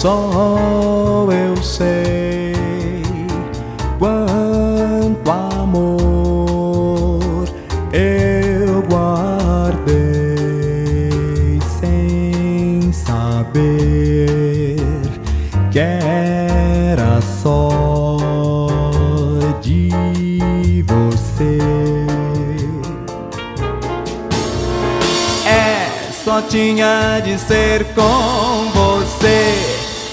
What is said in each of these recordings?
Só eu sei quanto amor eu guardei sem saber que era só de você. Só tinha de ser com você,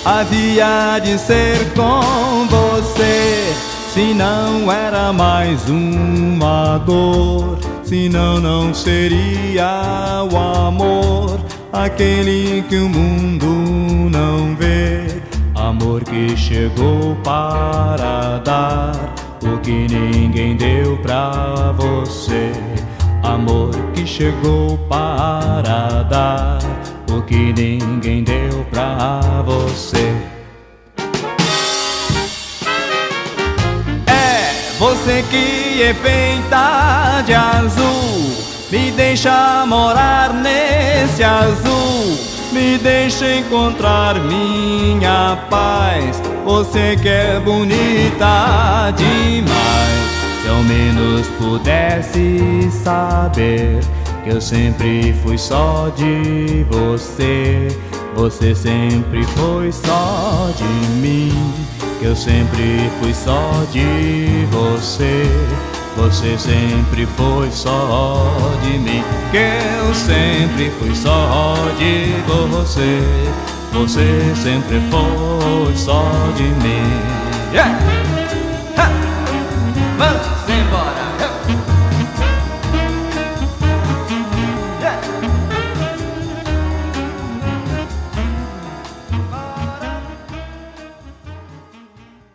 havia de ser com você. Se não era mais uma dor, senão não seria o amor, aquele que o mundo não vê. Amor que chegou para dar o que ninguém deu pra você. Amor que chegou para dar o que ninguém deu pra você. É você que é feita de azul, me deixa morar nesse azul, me deixa encontrar minha paz. Você que é bonita demais. Se ao menos pudesse saber que eu sempre fui só de você, você sempre foi só de mim. Que eu sempre fui só de você, você sempre foi só de mim. Que eu sempre fui só de você, você sempre foi só de mim. Yeah! Vamos embora!